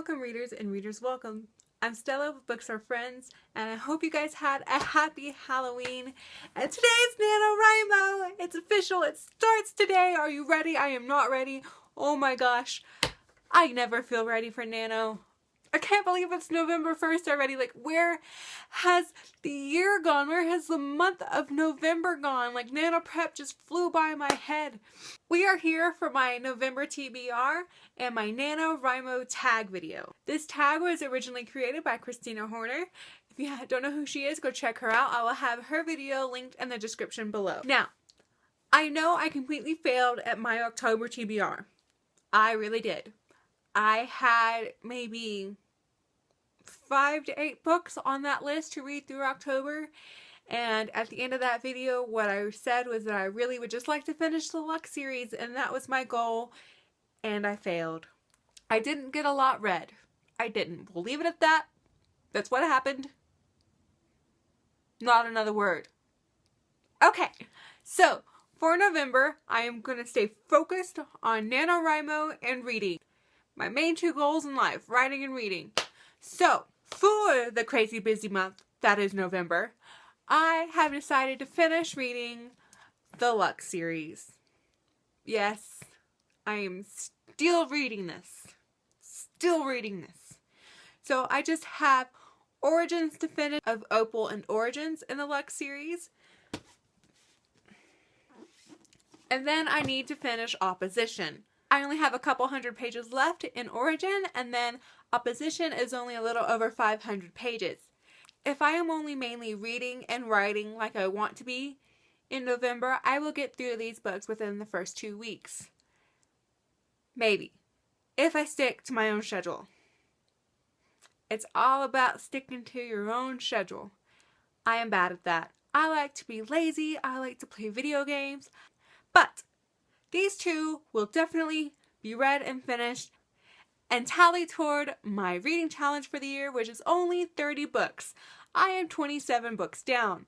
Welcome readers and readers welcome. I'm Stella with Books Are Friends, and I hope you guys had a happy Halloween. And today's NaNoWriMo! It's official, it starts today. Are you ready? I am not ready. Oh my gosh. I never feel ready for Nano. I can't believe it's November 1st already. Like, where has the year gone? Where has the month of November gone? Like, Nano Prep just flew by my head. We are here for my November TBR and my NaNoWriMo tag video. This tag was originally created by Christina Horner. If you don't know who she is, go check her out. I will have her video linked in the description below. Now, I know I completely failed at my October TBR. I really did. I had maybe 5 to 8 books on that list to read through October, and at the end of that video what I said was that I really would just like to finish the Lux series, and that was my goal, and I failed. I didn't get a lot read. I didn't. We'll leave it at that. That's what happened. Not another word. Okay, so for November I am going to stay focused on NaNoWriMo and reading. My main 2 goals in life, writing and reading. So, for the crazy busy month that is November, I have decided to finish reading the Lux series. Yes, I am still reading this. Still reading this. So I just have Origins to finish of Opal and Origins in the Lux series. And then I need to finish Opposition. I only have a couple hundred pages left in Origin, and then Opposition is only a little over 500 pages. If I am only mainly reading and writing like I want to be in November, I will get through these books within the first 2 weeks. Maybe. If I stick to my own schedule. It's all about sticking to your own schedule. I am bad at that. I like to be lazy. I like to play video games. But these 2 will definitely be read and finished and tally toward my reading challenge for the year, which is only 30 books. I am 27 books down.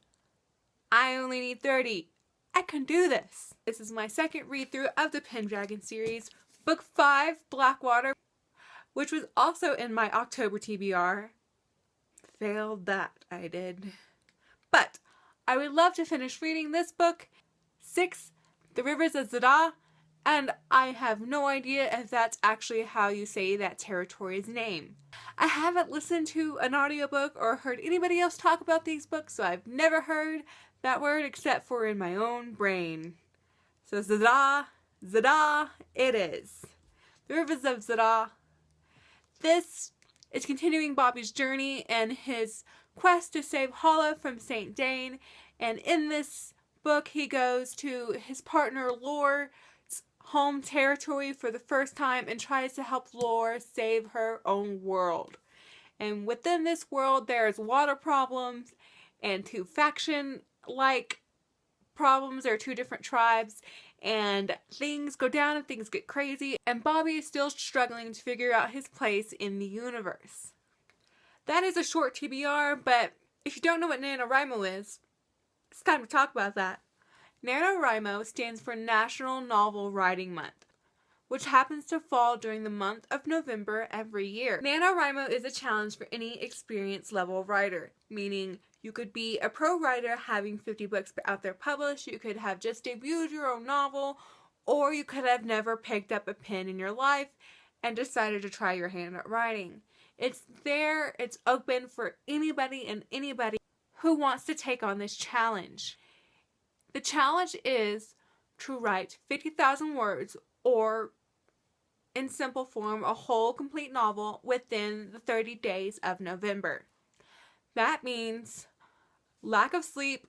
I only need 30. I can do this. This is my second read through of the Pendragon series. Book 5, Blackwater, which was also in my October TBR. Failed that, I did. But I would love to finish reading this book. 6, The Rivers of Zada, and I have no idea if that's actually how you say that territory's name. I haven't listened to an audiobook or heard anybody else talk about these books, so I've never heard that word except for in my own brain. So Zada, it is. The Rivers of Zada. This is continuing Bobby's journey and his quest to save Hala from Saint Dane, and in this book he goes to his partner Lore's home territory for the first time and tries to help Lore save her own world. And within this world there's water problems and 2 faction-like problems. There are 2 different tribes, and things go down and things get crazy, and Bobby is still struggling to figure out his place in the universe. That is a short TBR, but if you don't know what NaNoWriMo is, it's time to talk about that. NaNoWriMo stands for National Novel Writing Month, which happens to fall during the month of November every year. NaNoWriMo is a challenge for any experience level writer, meaning you could be a pro writer having 50 books out there published, you could have just debuted your own novel, or you could have never picked up a pen in your life and decided to try your hand at writing. It's there, it's open for anybody and anybody who wants to take on this challenge. The challenge is to write 50,000 words, or in simple form, a whole complete novel within the 30 days of November. That means lack of sleep,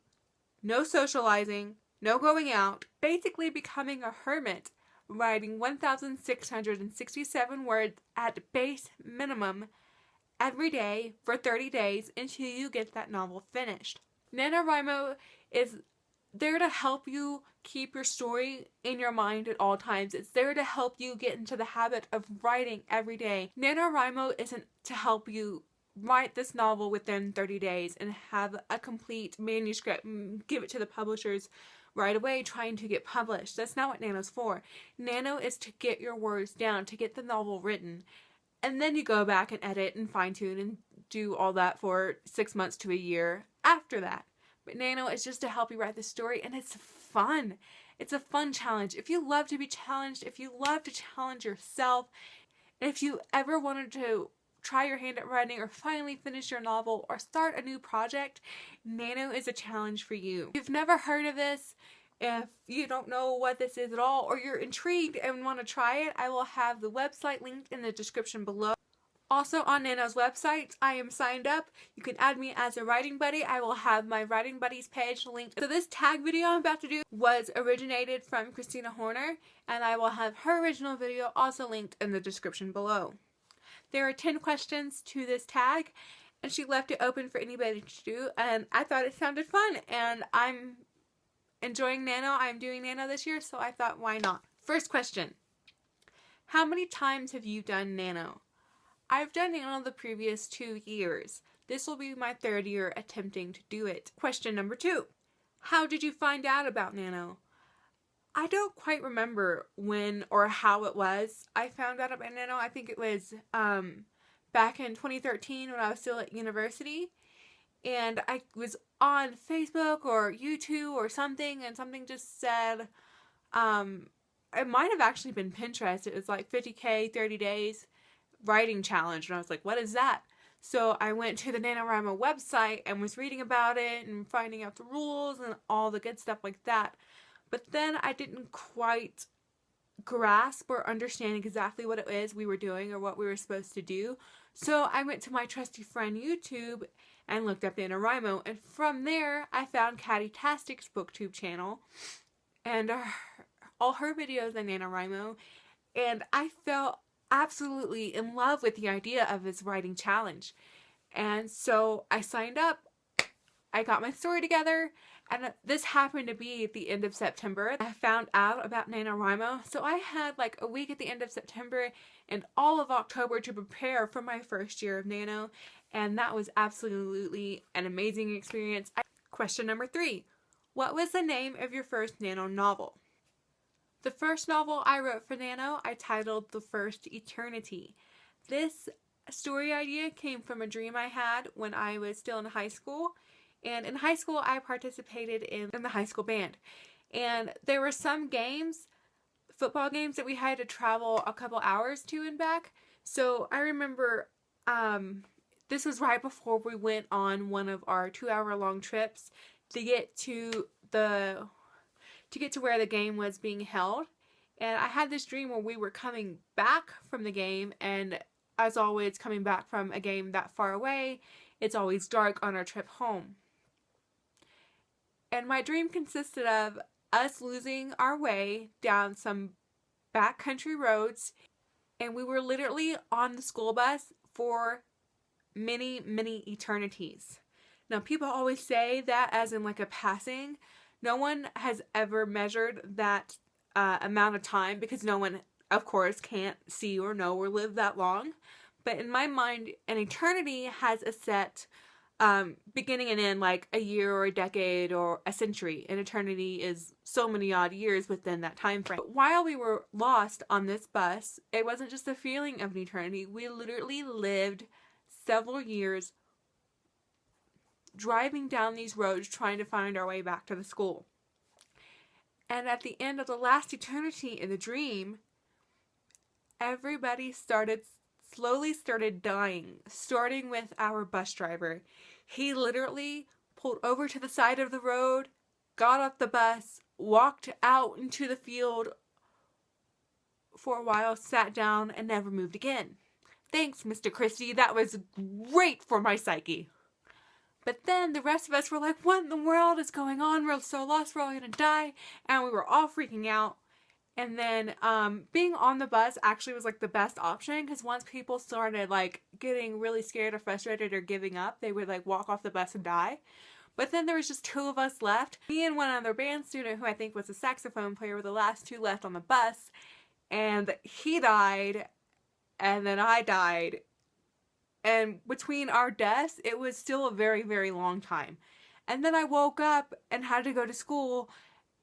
no socializing, no going out, basically becoming a hermit, writing 1,667 words at base minimum every day for 30 days until you get that novel finished. NaNoWriMo is there to help you keep your story in your mind at all times. It's there to help you get into the habit of writing every day. NaNoWriMo isn't to help you write this novel within 30 days and have a complete manuscript and give it to the publishers right away trying to get published. That's not what Nano's for. Nano is to get your words down, to get the novel written, and then you go back and edit and fine tune and do all that for 6 months to a year after that. But Nano is just to help you write the story, and it's fun. It's a fun challenge. If you love to be challenged, if you love to challenge yourself, and if you ever wanted to try your hand at writing or finally finish your novel or start a new project, Nano is a challenge for you. If you've never heard of this, if you don't know what this is at all, or you're intrigued and want to try it, I will have the website linked in the description below. Also on Nano's website, I am signed up. You can add me as a writing buddy. I will have my writing buddies page linked. So this tag video I'm about to do was originated from Christina Horner, and I will have her original video also linked in the description below. There are 10 questions to this tag, and she left it open for anybody to do, and I thought it sounded fun, and I'm enjoying Nano. I'm doing Nano this year, so I thought, why not? First question. How many times have you done Nano? I've done Nano the previous 2 years. This will be my 3rd year attempting to do it. Question number 2. How did you find out about Nano? I don't quite remember when or how it was I found out about Nano. I think it was back in 2013 when I was still at university. And I was on Facebook or YouTube or something, and something just said, it might have actually been Pinterest. It was like 50K, 30 days writing challenge, and I was like, what is that? So I went to the NaNoWriMo website and was reading about it and finding out the rules and all the good stuff like that. But then I didn't quite grasp or understand exactly what it is we were doing or what we were supposed to do. So I went to my trusty friend YouTube and looked up NaNoWriMo, and from there I found Catty-tastic's booktube channel and all her videos on NaNoWriMo, and I felt absolutely in love with the idea of this writing challenge. And so I signed up, I got my story together, and this happened to be at the end of September. I found out about NaNoWriMo, so I had like a week at the end of September and all of October to prepare for my first year of Nano, and that was absolutely an amazing experience. Question number 3. What was the name of your first Nano novel? The first novel I wrote for Nano, I titled The First Eternity. This story idea came from a dream I had when I was still in high school. And in high school, I participated in the high school band. And there were some games, football games, that we had to travel a couple hours to and back. So I remember this was right before we went on one of our 2-hour-long trips to get to where the game was being held. And I had this dream where we were coming back from the game, and as always, coming back from a game that far away, it's always dark on our trip home. And my dream consisted of us losing our way down some backcountry roads, and we were literally on the school bus for many, many eternities. Now, people always say that as in like a passing. No one has ever measured that amount of time, because no one, of course, can't see or know or live that long. But in my mind, an eternity has a set beginning and end, like a year or a decade or a century. An eternity is so many odd years within that time frame. But while we were lost on this bus, it wasn't just a feeling of an eternity. We literally lived several years driving down these roads trying to find our way back to the school. And at the end of the last eternity in the dream, everybody slowly started dying, starting with our bus driver. He literally pulled over to the side of the road, got off the bus, walked out into the field for a while, sat down, and never moved again. Thanks, Mr. Christie. That was great for my psyche. But then the rest of us were like, what in the world is going on? We're so lost, we're all gonna die. And we were all freaking out. And then being on the bus actually was like the best option, because once people started like getting really scared or frustrated or giving up, they would like walk off the bus and die. But then there was just 2 of us left. Me and one other band student who I think was a saxophone player were the last 2 left on the bus. And he died, and then I died. And between our deaths, it was still a very, very long time. And then I woke up and had to go to school,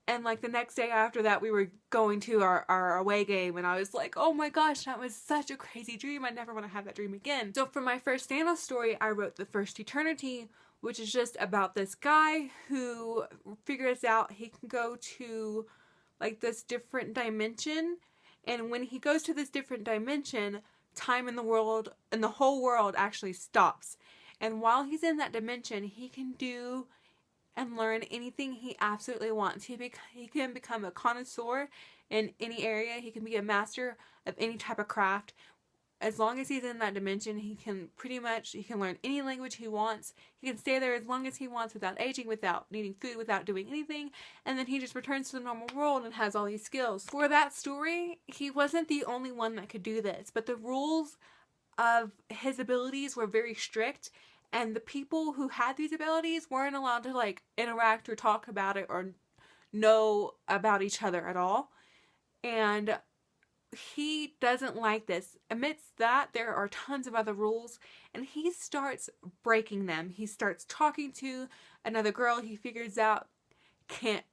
And like the next day after that, we were going to our away game, and I was like, oh my gosh, that was such a crazy dream. I never want to have that dream again. So for my first Nano story, I wrote The First Eternity, which is just about this guy who figures out he can go to like this different dimension. And when he goes to this different dimension, time in the world, and the whole world actually stops. And while he's in that dimension, he can do and learn anything he absolutely wants. He can become a connoisseur in any area. He can be a master of any type of craft. As long as he's in that dimension, he can learn any language he wants. He can stay there as long as he wants without aging, without needing food, without doing anything. And then he just returns to the normal world and has all these skills. For that story, he wasn't the only one that could do this, but the rules of his abilities were very strict. And the people who had these abilities weren't allowed to like interact or talk about it or know about each other at all. And he doesn't like this. Amidst that, there are tons of other rules, and he starts breaking them. He starts talking to another girl he figures out can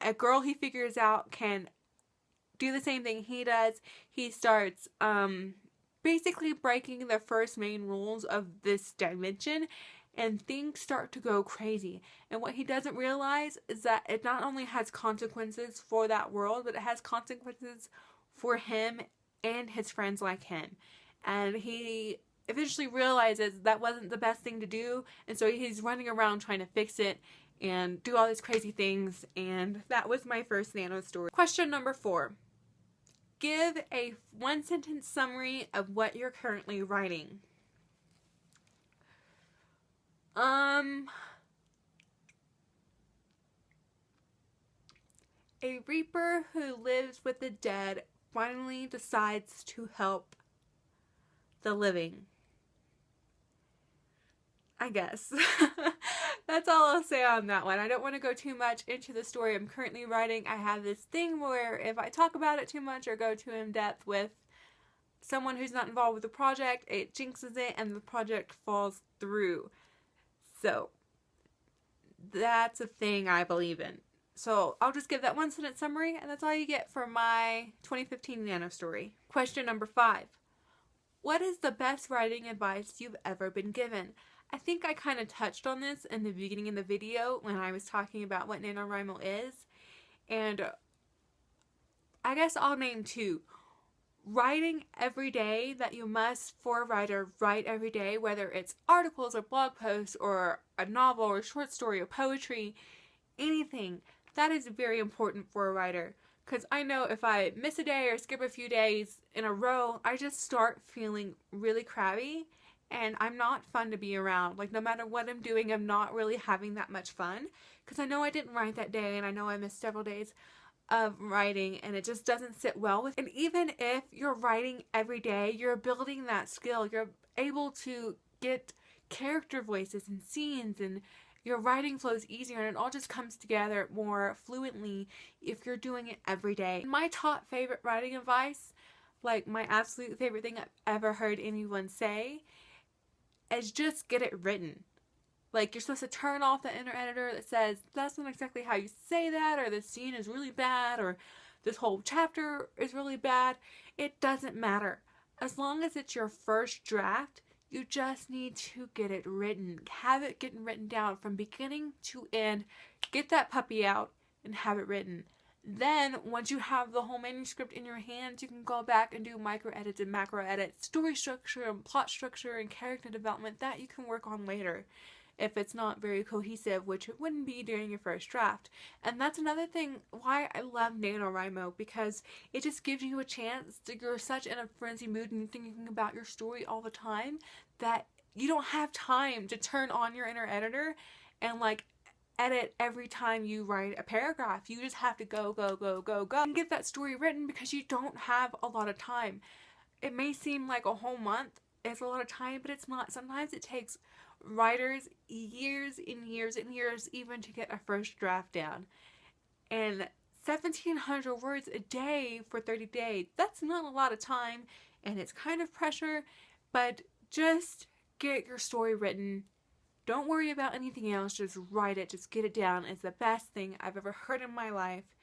do the same thing he does. He starts basically breaking the first main rules of this dimension, and things start to go crazy. And what he doesn't realize is that it not only has consequences for that world, but it has consequences for him and his friends like him. And he eventually realizes that wasn't the best thing to do, and so he's running around trying to fix it and do all these crazy things. And that was my first Nano story. Question number 4. Give a one-sentence summary of what you're currently writing. A reaper who lives with the dead finally decides to help the living. I guess. That's all I'll say on that one. I don't want to go too much into the story I'm currently writing. I have this thing where if I talk about it too much or go too in depth with someone who's not involved with the project, it jinxes it and the project falls through. So that's a thing I believe in. So I'll just give that one-sentence summary, and that's all you get for my 2015 Nano story. Question number 5. What is the best writing advice you've ever been given? I think I kind of touched on this in the beginning of the video when I was talking about what NaNoWriMo is. And I guess I'll name 2. Writing every day that you must for a writer write every day, whether it's articles or blog posts or a novel or short story or poetry, anything. That is very important for a writer, because I know if I miss a day or skip a few days in a row, I just start feeling really crabby, and I'm not fun to be around. Like, no matter what I'm doing, I'm not really having that much fun, because I know I didn't write that day, and I know I missed several days of writing, and it just doesn't sit well with. And even if you're writing every day, you're building that skill. You're able to get character voices and scenes, and your writing flows easier, and it all just comes together more fluently if you're doing it every day. My top favorite writing advice, like my absolute favorite thing I've ever heard anyone say, is just get it written. Like, you're supposed to turn off the inner editor that says, that's not exactly how you say that, or this scene is really bad, or this whole chapter is really bad. It doesn't matter. As long as it's your first draft, you just need to get it written. Have it getting written down from beginning to end. Get that puppy out and have it written. Then, once you have the whole manuscript in your hands, you can go back and do micro edits and macro edits, story structure and plot structure and character development that you can work on later if it's not very cohesive, which it wouldn't be during your first draft. And that's another thing why I love NaNoWriMo, because it just gives you a chance to, you're such in a frenzy mood and you're thinking about your story all the time that you don't have time to turn on your inner editor and like edit every time you write a paragraph. You just have to go and get that story written, because you don't have a lot of time. It may seem like a whole month is a lot of time, but it's not. Sometimes it takes writers years and years and years even to get a first draft down. And 1,700 words a day for 30 days, that's not a lot of time, and it's kind of pressure, but just get your story written. Don't worry about anything else, just write it, just get it down. It's the best thing I've ever heard in my life.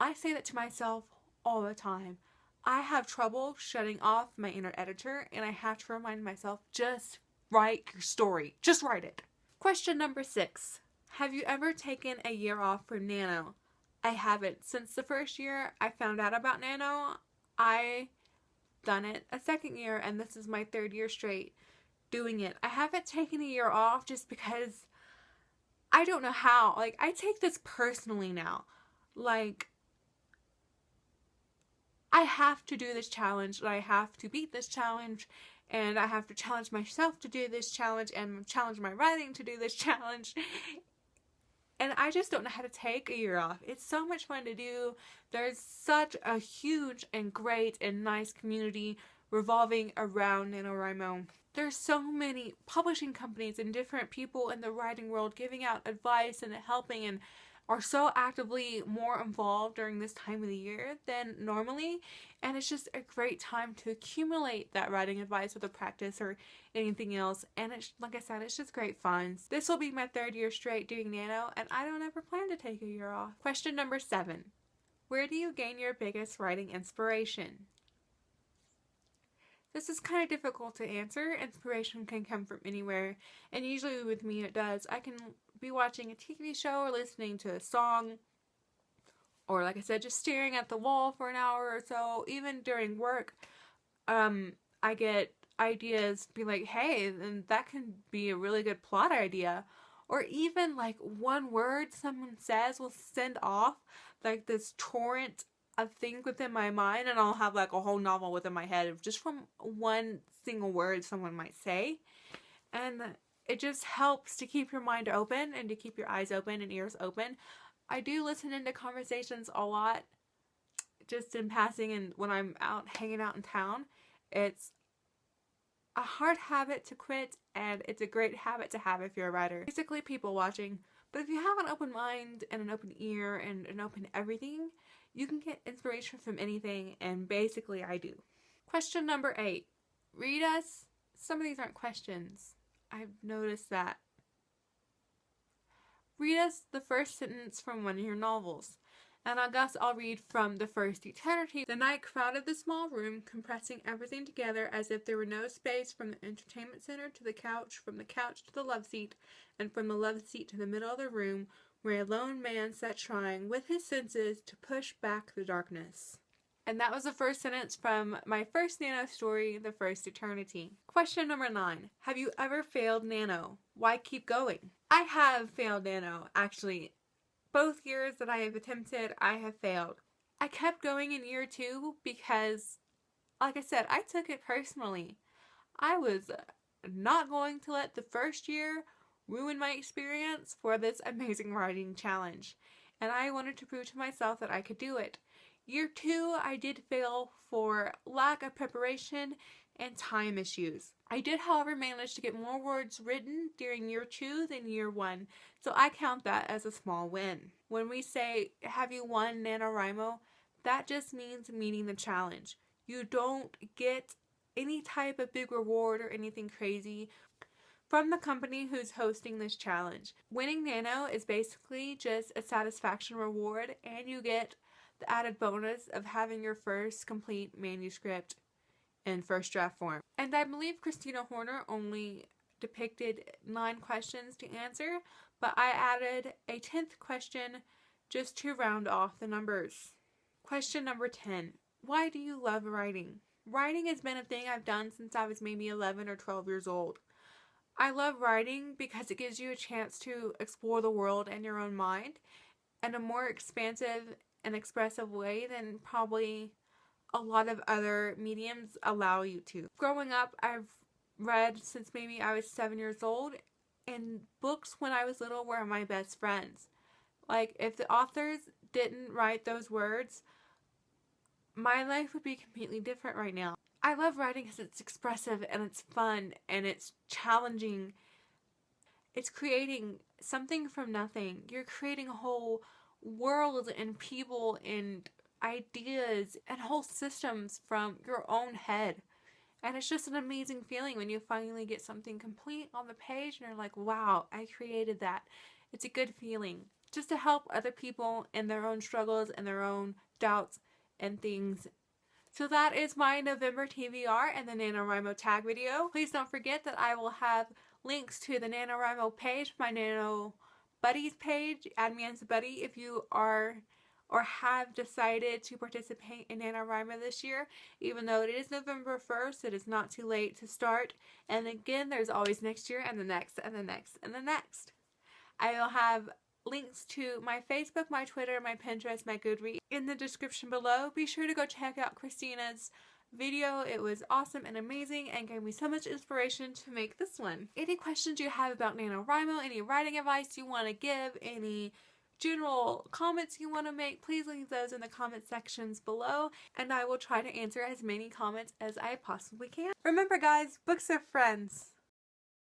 I say that to myself all the time. I have trouble shutting off my inner editor, and I have to remind myself, just write your story. Just write it. Question number 6. Have you ever taken a year off from Nano? I haven't. Since the first year I found out about Nano, I done it a second year, and this is my 3rd year straight doing it. I haven't taken a year off just because I don't know how. Like, I take this personally now. Like, I have to do this challenge, and I have to beat this challenge, and I have to challenge myself to do this challenge, and challenge my writing to do this challenge. And I just don't know how to take a year off. It's so much fun to do. There's such a huge and great and nice community revolving around NaNoWriMo. There's so many publishing companies and different people in the writing world giving out advice and helping, and are so actively more involved during this time of the year than normally, and it's just a great time to accumulate that writing advice with a practice or anything else. And it's, like I said, it's just great fun. This will be my 3rd year straight doing Nano, and I don't ever plan to take a year off. Question number 7. Where do you gain your biggest writing inspiration? This is kind of difficult to answer. Inspiration can come from anywhere, and usually with me it does. I can be watching a TV show or listening to a song, or like I said, just staring at the wall for an hour or so. Even during work, I get ideas, be like, hey, and that can be a really good plot idea. Or even like one word someone says will send off like this torrent of things within my mind, and I'll have like a whole novel within my head just from one single word someone might say. And it just helps to keep your mind open and to keep your eyes open and ears open. I do listen into conversations a lot, just in passing, and when I'm out hanging out in town. It's a hard habit to quit, and it's a great habit to have if you're a writer. Basically people watching. But if you have an open mind and an open ear and an open everything, you can get inspiration from anything, and basically I do. Question number 8. Read us. Some of these aren't questions. I've noticed that. Read us the first sentence from one of your novels. And I guess I'll read from The First Eternity. The night crowded the small room, compressing everything together as if there were no space from the entertainment center to the couch, from the couch to the love seat, and from the love seat to the middle of the room, where a lone man sat trying, with his senses, to push back the darkness. And that was the first sentence from my first Nano story, The First Eternity. Question number 9. Have you ever failed Nano? Why keep going? I have failed Nano, actually. Both years that I have attempted, I have failed. I kept going in year 2 because, like I said, I took it personally. I was not going to let the first year ruin my experience for this amazing writing challenge. And I wanted to prove to myself that I could do it. Year 2, I did fail for lack of preparation and time issues. I did, however, manage to get more words written during year 2 than year 1, so I count that as a small win. When we say, have you won NaNoWriMo, that just means meeting the challenge. You don't get any type of big reward or anything crazy from the company who's hosting this challenge. Winning Nano is basically just a satisfaction reward, and you get the added bonus of having your first complete manuscript in first draft form. And I believe Christina Horner only depicted 9 questions to answer, but I added a 10th question just to round off the numbers. Question number 10. Why do you love writing? Writing has been a thing I've done since I was maybe 11 or 12 years old. I love writing because it gives you a chance to explore the world in your own mind in a more expansive and expressive way than probably a lot of other mediums allow you to. Growing up, I've read since maybe I was 7 years old, and books when I was little were my best friends. Like, if the authors didn't write those words, my life would be completely different right now. I love writing because it's expressive and it's fun and it's challenging. It's creating something from nothing. You're creating a whole world and people and ideas and whole systems from your own head. And it's just an amazing feeling when you finally get something complete on the page and you're like, wow, I created that. It's a good feeling. just to help other people in their own struggles and their own doubts and things. So that is my November TBR and the NaNoWriMo tag video. Please don't forget that I will have links to the NaNoWriMo page, my Nano Buddies page. Add me as a buddy if you are or have decided to participate in NaNoWriMo this year. Even though it is November 1st, it is not too late to start. And again, there's always next year and the next and the next and the next. I will have links to my Facebook, my Twitter, my Pinterest, my Goodreads in the description below. Be sure to go check out Christina's video. It was awesome and amazing and gave me so much inspiration to make this one. Any questions you have about NaNoWriMo, any writing advice you want to give, any general comments you want to make, please leave those in the comment sections below and I will try to answer as many comments as I possibly can. Remember guys, books are friends.